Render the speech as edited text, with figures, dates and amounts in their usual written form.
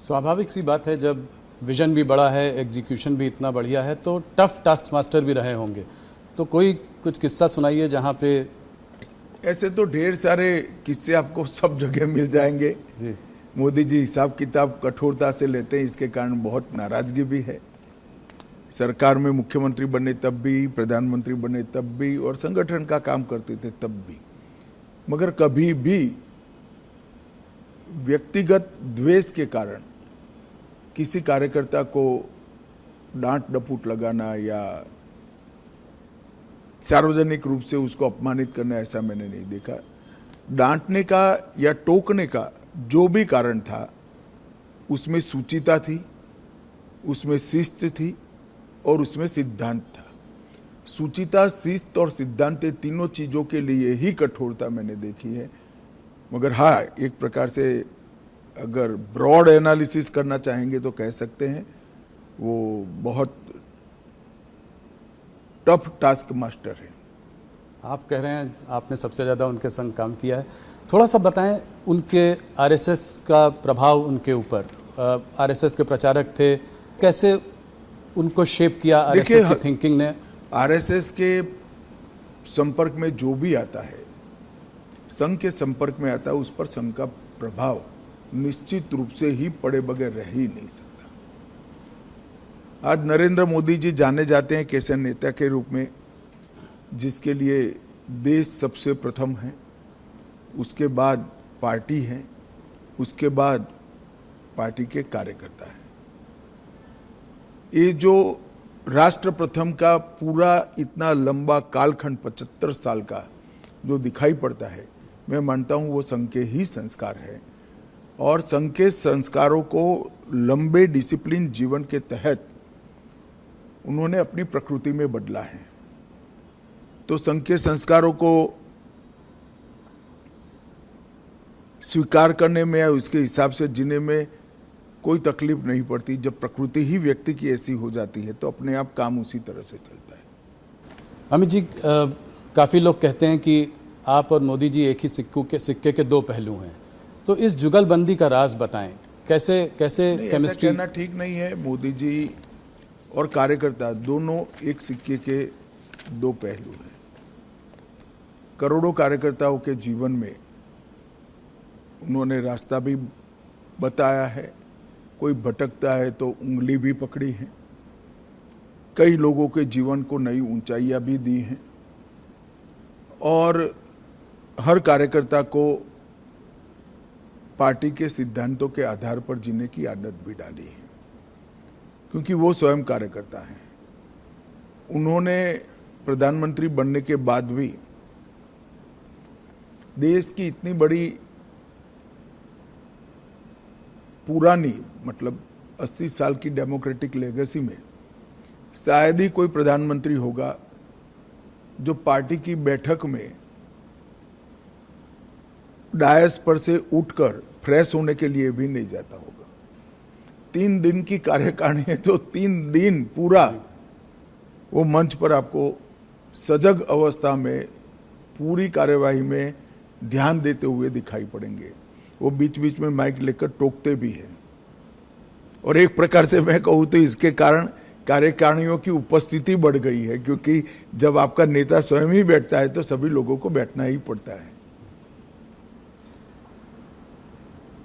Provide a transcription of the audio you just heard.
स्वाभाविक सी बात है, जब विजन भी बड़ा है, एग्जीक्यूशन भी इतना बढ़िया है, तो टफ टास्क मास्टर भी रहे होंगे। तो कोई कुछ किस्सा सुनाइए जहाँ पे। ऐसे तो ढेर सारे किस्से आपको सब जगह मिल जाएंगे जी। मोदी जी हिसाब किताब कठोरता से लेते हैं, इसके कारण बहुत नाराजगी भी है। सरकार में मुख्यमंत्री बने तब भी, प्रधानमंत्री बने तब भी, और संगठन का काम करते थे तब भी, मगर कभी भी व्यक्तिगत द्वेष के कारण किसी कार्यकर्ता को डांट डपूट लगाना या सार्वजनिक रूप से उसको अपमानित करना, ऐसा मैंने नहीं देखा। डांटने का या टोकने का जो भी कारण था, उसमें सुचिता थी, उसमें शिस्त थी और उसमें सिद्धांत था। सुचिता, शिस्त और सिद्धांत, तीनों चीजों के लिए ही कठोरता मैंने देखी है। मगर हाँ, एक प्रकार से अगर ब्रॉड एनालिसिस करना चाहेंगे तो कह सकते हैं वो बहुत टफ टास्क मास्टर है। आप कह रहे हैं आपने सबसे ज़्यादा उनके संग काम किया है, थोड़ा सा बताएं उनके आरएसएस का प्रभाव उनके ऊपर। आरएसएस के प्रचारक थे, कैसे उनको शेप किया आरएसएस की थिंकिंग ने? आरएसएस के संपर्क में जो भी आता है, संघ के संपर्क में आता है, उस पर संघ का प्रभाव निश्चित रूप से ही पड़े बगैर रह ही नहीं सकता। आज नरेंद्र मोदी जी जाने जाते हैं कैसे नेता के रूप में जिसके लिए देश सबसे प्रथम है, उसके बाद पार्टी है, उसके बाद पार्टी के कार्यकर्ता है। ये जो राष्ट्र प्रथम का पूरा इतना लंबा कालखंड 75 साल का जो दिखाई पड़ता है, मैं मानता हूं वो संघ के ही संस्कार है। और संघ के संस्कारों को लंबे डिसिप्लिन जीवन के तहत उन्होंने अपनी प्रकृति में बदला है। तो संघ के संस्कारों को स्वीकार करने में या उसके हिसाब से जीने में कोई तकलीफ नहीं पड़ती। जब प्रकृति ही व्यक्ति की ऐसी हो जाती है तो अपने आप काम उसी तरह से चलता है। अमित जी, काफ़ी लोग कहते हैं कि आप और मोदी जी एक ही सिक्के के दो पहलू हैं, तो इस जुगलबंदी का राज बताएं, कैसे केमिस्ट्री? ऐसा कहना ठीक नहीं है। मोदी जी और कार्यकर्ता दोनों एक सिक्के के दो पहलू हैं। करोड़ों कार्यकर्ताओं के जीवन में उन्होंने रास्ता भी बताया है, कोई भटकता है तो उंगली भी पकड़ी है, कई लोगों के जीवन को नई ऊंचाइयां भी दी हैं, और हर कार्यकर्ता को पार्टी के सिद्धांतों के आधार पर जीने की आदत भी डाली है, क्योंकि वो स्वयं कार्यकर्ता हैं। उन्होंने प्रधानमंत्री बनने के बाद भी देश की इतनी बड़ी पुरानी, मतलब 80 साल की डेमोक्रेटिक लेगेसी में शायद ही कोई प्रधानमंत्री होगा जो पार्टी की बैठक में डायस पर से उठकर फ्रेश होने के लिए भी नहीं जाता होगा। 3 दिन की कार्यकारिणी है तो 3 दिन पूरा वो मंच पर आपको सजग अवस्था में पूरी कार्यवाही में ध्यान देते हुए दिखाई पड़ेंगे। वो बीच बीच में माइक लेकर टोकते भी हैं, और एक प्रकार से मैं कहूँ तो इसके कारण कार्यकारिणियों की उपस्थिति बढ़ गई है, क्योंकि जब आपका नेता स्वयं ही बैठता है तो सभी लोगों को बैठना ही पड़ता है।